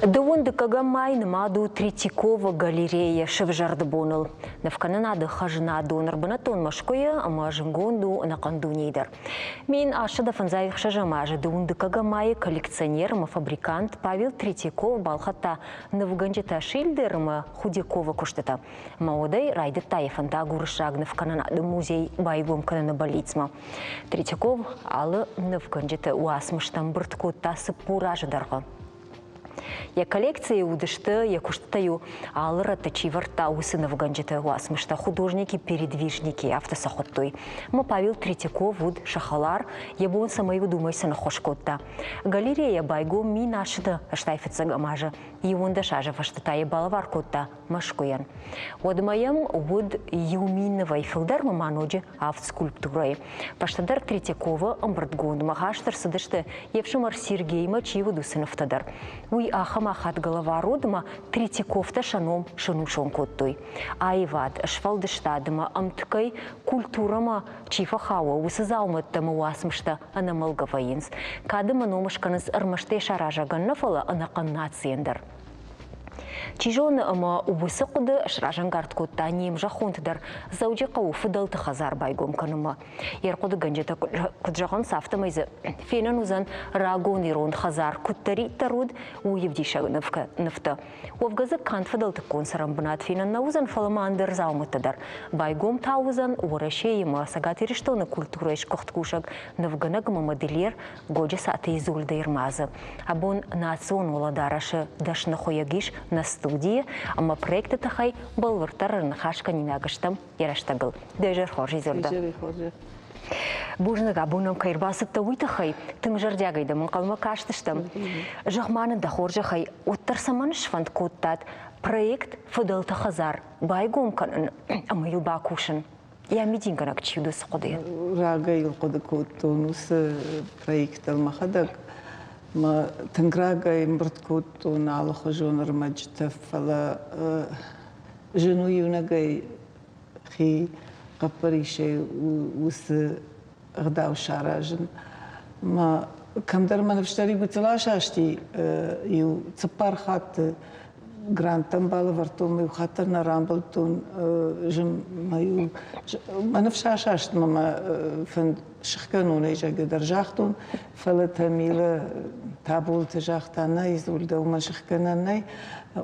دوون дыкагамай нмаду Третьякова галерея шевжардбонул навкананады хажна донор банатон машкоя амажингонду накандунейдер мен ашыда фанзаих шажамажы دوون дыкагамай коллекционер фабрикант Павел Третьяков балхата навганжета шильдерма Худякова куштата маодай райды тайфанда гуршаг навкананады музей байгом канана болицма Третьяков алы навганжета уасмыштам бырткотта сыпуражыдарга Я коллекции удышты, я куштаю алыра тачиварта усына в ганджета уасмышта художники, передвижники, автосохоттой. Мы Павел Третьяков уд шахалар, я бон самой думайся на хошкотта. Галерея байгу ми нашда штайфица гамажа, и он дашажа фаштата балавар котта машкоян. Од моем уд юминовой филдар маманоджи автоскульптурой. Паштадар Третьякова амбрдгонд махаштар садышты Евшимар Сергей Мачиву дусыновтадар. Уй ахама хат голова родма Третьяковта шаном шанушон коттой. Айват швалдыштадыма амткай культурама чифа хава усызауматтама уасмышта анамалга ваинс. Кадыма номышканыз ырмыште шаражаган нафала анаканнациендер. Чижон ама убысы куды шражан гарткотта нем жахонтыдар зауджақау фыдалты хазар байгом каныма. Ер куды ганжета куджахан сафтамайзы фенан узан рагон ирон хазар куттари таруд уевдиша нафта. Овгазы кант фыдалты консарам бнат фенан наузан фаламандыр заумыттадар. Байгом таузан уарашейма сагатириштоны культура ишкохткушак навганагма моделер годжа саты изульда ирмазы. Абон национ уладарашы дашны хоягиш на студии, ама проекты тахай был вертарен хашка немягыштам яраштагыл. Дежер хожи зерда. Бужныга бунам кайрбасытта уйтахай тың жардягайда мынқалма каштыштам. Жахманы да хоржахай оттарсаманыш фанд коттат проект фыдалты хазар байгом канын ама юлба кушын. Я мидинганак чудыс қоды.
Рага ил қоды коттонус проект алмахадак ما تنقراقا يمبرتكوت ونعلى خجون رمجتف فلا جنو يونقاي خي قبري شي وس غدا وشعراجن ما كم در ما نفشتري بتلاش اشتي يو تصبر خات گرانتم بالا ورتون میو خاطر نرامبلتون جم مايو ما نفشاش اشت ما فند شخكنون ايجا قدر جاختون فلا تميلة تابول تجاختانا يزول دا وما شخكناناي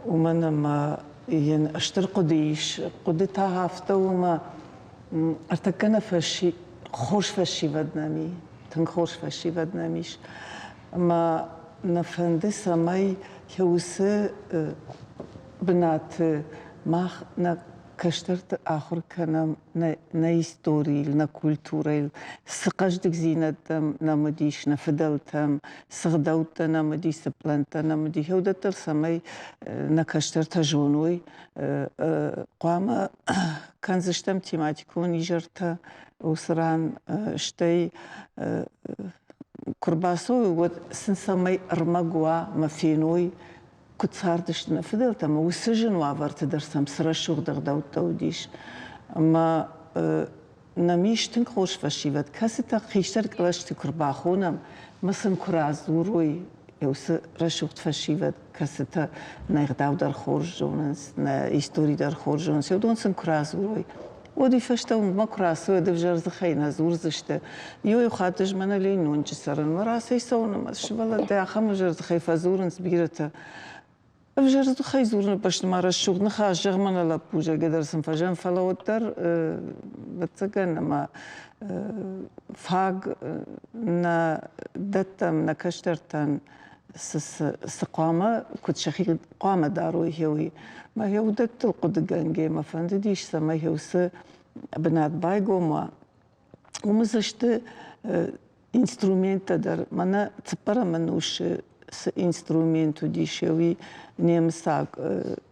وما ما ين اشتر قديش قدتا هافتا وما ارتكنا فشي خوش فشي ودنامي تن خوش فشي ودناميش ما نفندس ماي يوسه بنات ماخ نا كشترت آخر كنام نا إستوري نا كولتوري سقجدك زينتم نا مديش نا فدلتم سغدوت نا مدي سبلنت نا مدي هودا ترسمي نا كشترت جونوي قام كان زشتم تيماتيكون يجرت وسران شتي كرباسوي وسنسمي رمقوا مفينوي كنت صاردش نفذلت ما والسجن وعبرت درسم سرشوغ دغدوت توديش اما نميش تنخوش فشيفت كاستا خيشتر كلاش كرباخونم مثلا كرازوروي يوس رشوغ فشيفت كاستا نغداو در خورج جونس نا استوري در خورج جونس يودون سن كرازوروي ودي فشتا وما كراسو دفجر زخينا زور زشتا يو خاتج من لينون جسرن مراسي سونا ما شبلا دا خمجر زخي فزورن سبيرتا افجر زخي زورن باش ما رشوغ نخاش جغمنا لا بوجا قدر سنفجان فلوتر بتسكن ما فاق نا دتم نا كشترتن سقامة كنت شخي قامة داروي هوي ما هي ودت القدقانجي ما فندديش سما هي وس بنات بايغو ما ومزشت инструмента در منا تبرا منوش س инструменту дишеви немсаг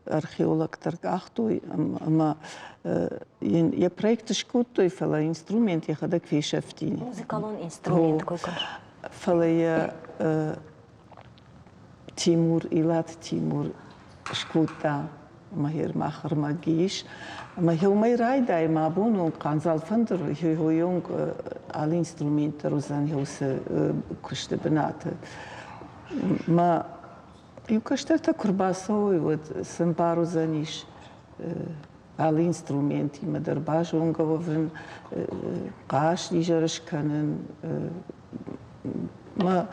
археолог таргахтуй ама я проект шкутуй фала инструмент я хада квишефтини
музыкалон инструмент койкаш
фала я Тимур Илат Тимур шкута ماهر ماخر ماجيش ما هو ما يراي داي ما بونو قانزال فندر هو يونغ على انسترومنت روزان هو س كشت بنات ما يكشترت كرباسو يود سنبارو زانيش على انسترومنت ما درباج ونغوفن قاش ليجرش كانن ما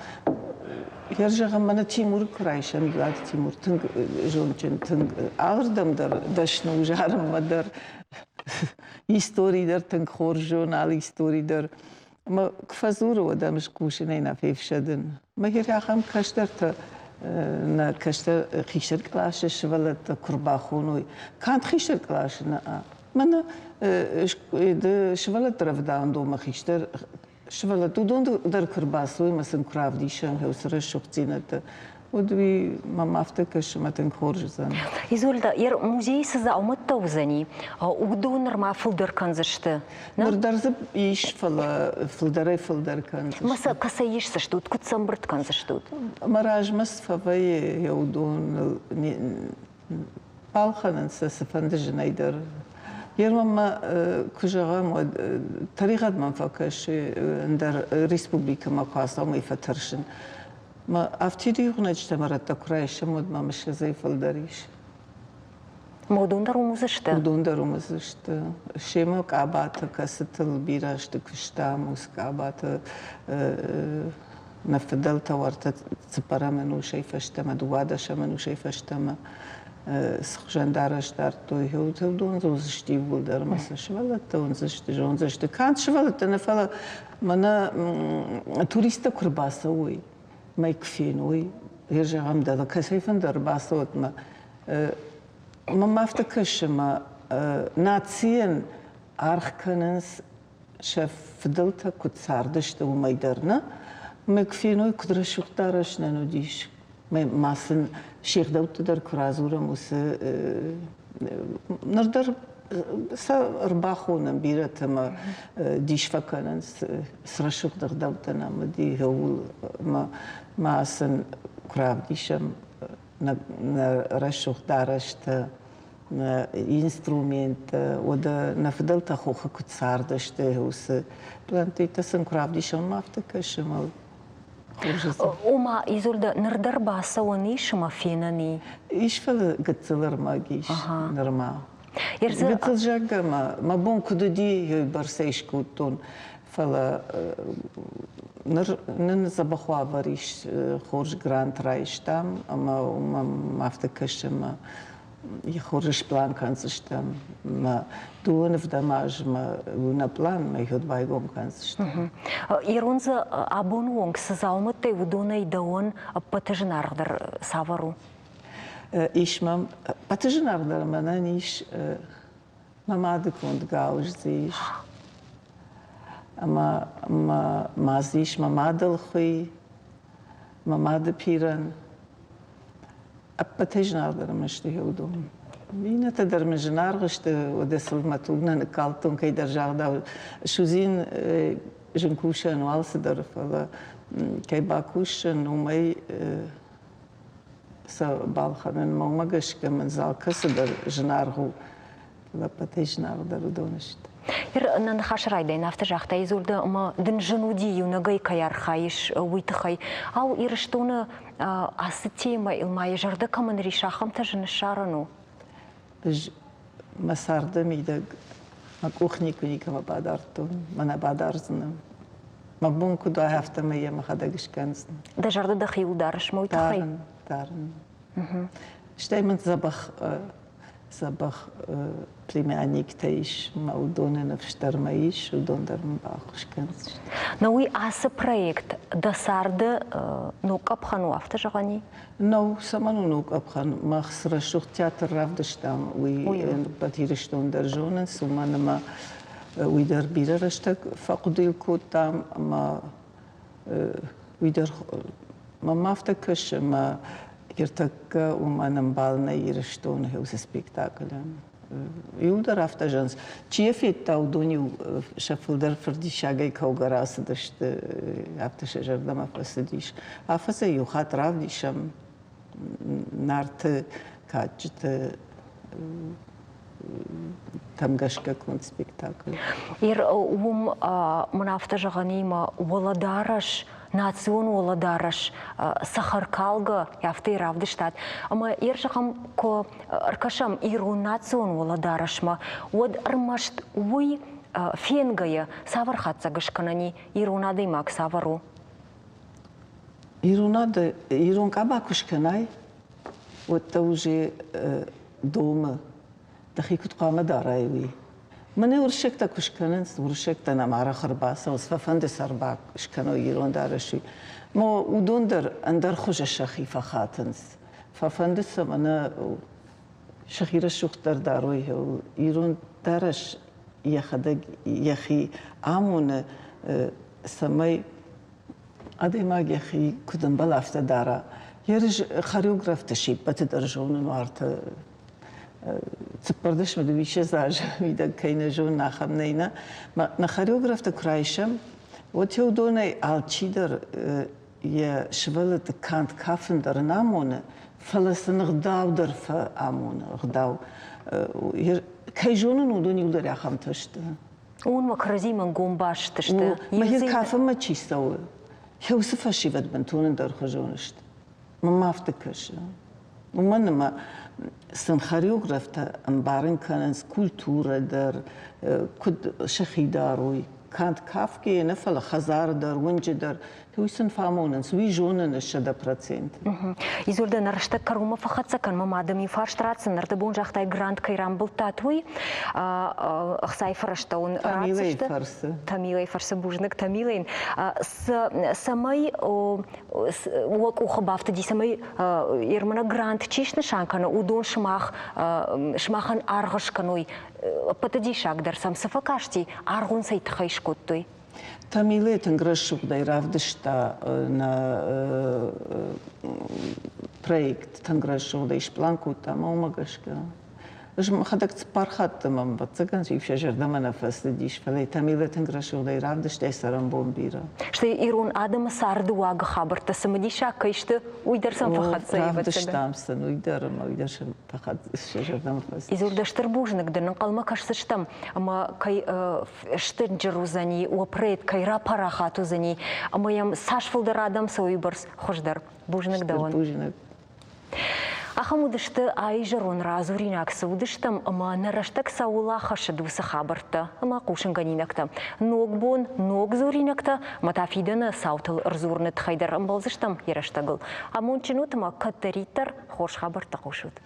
يرجع من تيمور كرايشة ميلاد تيمور تنگ جونجن تنگ آوردم در دشنو جارم مدر هيستوري در تنگ خورجون على هيستوري در ما كفزور ودمش قوشني نافيف شدن ما هي خام كشترت نا كشتر خيشر كلاش شولت كرباخونوي كانت خيشر كلاش نا من شولت رفدان دو ما خيشتر شوالة تودون در كرباسوي مثلا كرافديشن هو سر الشخصينة ودوي ما افتكرش ما تنخرج زين.
يزولدا ير موزي سزاومت توزني ودون ما فلدر كنزشت.
نردرزب يش فلدر كنزشت.
مسا كسيش سشتوت كنت سمبرت كنزشتوت.
مراج مس فبي يودون بالخنن سفندج نيدر. يرمم كجرام طريقة ما فكرش عند ريسبوبليكا ما قاسا ما يفترشن ما أفتيدي هناك تمرت تكرايش مود ما مش زي فلدريش
مودون درو مزشت
مودون درو مزشت شيما كعبات كست البيراش تكشتا موس كعبات نفدل تورت تسبرا منو شيء فشتما دوادش منو شيء فشتما سخجندارش در توی هو تودون زوزشتی بودر مثلا شوالت تون زشت جون زشت کانت شوالت نفلا منا توریست کرباسوی ما يكفينوي يرجع عمدا كسيفن در باسوت ما افتكرش ما ناتسين ارخكنس شف فضلتا كنت ساردشت وما يدرنا ما يكفينوي كدرش وقتارش نانوديش ماسن شيخ دوت در كرازورة موسى نردر سأرباخون بيرة ديش فكرن سرشوق دغدوتنا مدي هو ما سن كراف ديشم نرشوق دارشت instrument ودا نفضلت أخوخ كنت ساردشته وس بلانتي تسن كراف ديشم ما افتكرش ما
وما يزولد نردر باسا ونيش ما فيناني
إيش فل قتلر ما جيش نرما
يرزا
قتل جاكا ما بون كدو دي هي برسيش كوتون فلا ننزبخوا بريش خورج جرانت رايش تام أما ما افتكرش ما يخرج بلان كانزشتم ما دون في دماج ما ونا بلان ما يهود بايقوم كانزشتم
يرونز أبون وونك سزاومتي ودونا يدون بتجناردر سافرو
إيش ما بتجناردر منانيش ما ماد كنت جاوج زيش أما ما زيش ما ماد الخي ما ماد بيرن أبتجنار در مشتی هودم. وینه تدر مجنار غشت ودسل متوجنا نکالتون کی در جاده شوزین جنکوشن والس در فلا کی باکوشن ومی سبالخنن مومگش که من زالکس در جنار هو فلا بتجنار در دونشت.
ير نخاش رايدين افتجاختا يزولد ما دن جنودي ونغاي كيار خايش ويتخاي او يرشتون اسيتي ما الماي جرده كمن ريشاخم تجن الشارنو
بج مسارده ميدق ما كوخني كوني كما بادارتون ما بادارزنم ما بون كدو هفته ميه ما خداش كانزن
ده جرده دخيو دارش مو يتخاي
دارن شتاي من زبخ بريمانيك تايش ما ودون نفشتر مايش ودون در مباخش كنز
نوي آس проект دسارد نوك أبخان وافتجغاني
نو سمانو نوك أبخان ما خسر شوخ تياتر رافدشتام وي باتيرشتون در جوننس وما نما وي در بيرا رشتك فقدو الكوتام ما وي در ما افتكش ما يرتك وما نمبالنا يرشتون هوس سبيكتاكلن يودر افتجانس چیه تاو دونیو شفل در فردی شاگی کوگراس داشت افتش جردم افسدیش افسه یو خاطر دیشم نارت کاجت تمگشکا کن سپیکتاکل
ير من افتجغاني ما ولدارش ناسيون ولدارش سخر كالغا يافتي رافدشتات اما يرشخم كو اركشم يرو ناسيون ولدارش ما ود ارمشت وي فينغايا سافر خاتساغش كناني يرو نادي ماك سافرو
يرو ناد يرون كاباكوش كناي وتوجي دوم دخيكت قامة دارايوي من ورشكتا كشكنس ورشكتا نمارا خرباسة وصففند سرباك شكنو يرون دارشي مو ودون در اندر خوش الشخيفة خاتنس ففندس من شخير الشوخ در داروي يرون دارش يخدق يخي عامون سمي أديماغ يخي كدن بلافت دارا يرج خاريوغراف تشيب بتدرجون وارت تبردش مدويش زاج ميدا كينا جون ناخم نينا ما نخاريوغراف تكرايشم وتيو دوني التشيدر يا شبلت كانت كافن در نامونه فلسن غداو در فامونه غداو كي جونن ودوني يقدر ياخم تشت
اون مكرزي من قوم باش تشت
ما هي كافن ما تشيستو يوسف شيفت بنتون در خجونشت ما افتكرش ومن ما سنخاريوغراف تا انبارن كاننس كولتورة در كد شخي داروي كانت كافكي نفل خزار در ونج در هويسن فاموننس وي جونن الشدا процент
يزول ده نرشتك كروما فقط سكن ما مادمي فارشتراتس نرتبون جاختاي جراند كيرام بلتاتوي اخساي فرشتون راتسشت تاميلي فرس بوجنك تاميلين سماي وكو خبافت دي سماي يرمنا جراند تشيش نشانكنا ودون شماخن ارغش كنوي بتدي شاك در سام سفكاشتي ارغون سيتخيش كوتوي
تاميلي تنغرشوك داي رافدشتا на проект تنغرشوك دايش بلانكو تاما ومغشكا خدك تبارخات تمام بتسكن شيء في جردة ما نفس ديش فلي تميلة تنقرشوا لي رافدش تيسرم بون بيرا
شتي إيرون آدم سارد واقع خبر تسمدي شاكيشت ويدرسم فقط سيبت
رافدش تامسن ويدر ما ويدرش فقط جردة ما فس
إذا دشتر بوجنك دن قل ما كش سشتم أما كي شتنجرو زني وبريد كي رابرا خاتو زني أما يم ساشفل در آدم سوي برس خوش در بوجنك دوان
بوجنك
أخمودشت أيجرون رازورينك سودشتم أما نرشتك سولا خشدوس خبرته أما قوشن غنينكته نوغبون نوغ زورينكته متافيدنا ساوتل رزورنت خيدر أمبلزشتم يرشتغل أمون چنوت ما كتريتر خوش خبرته خوشود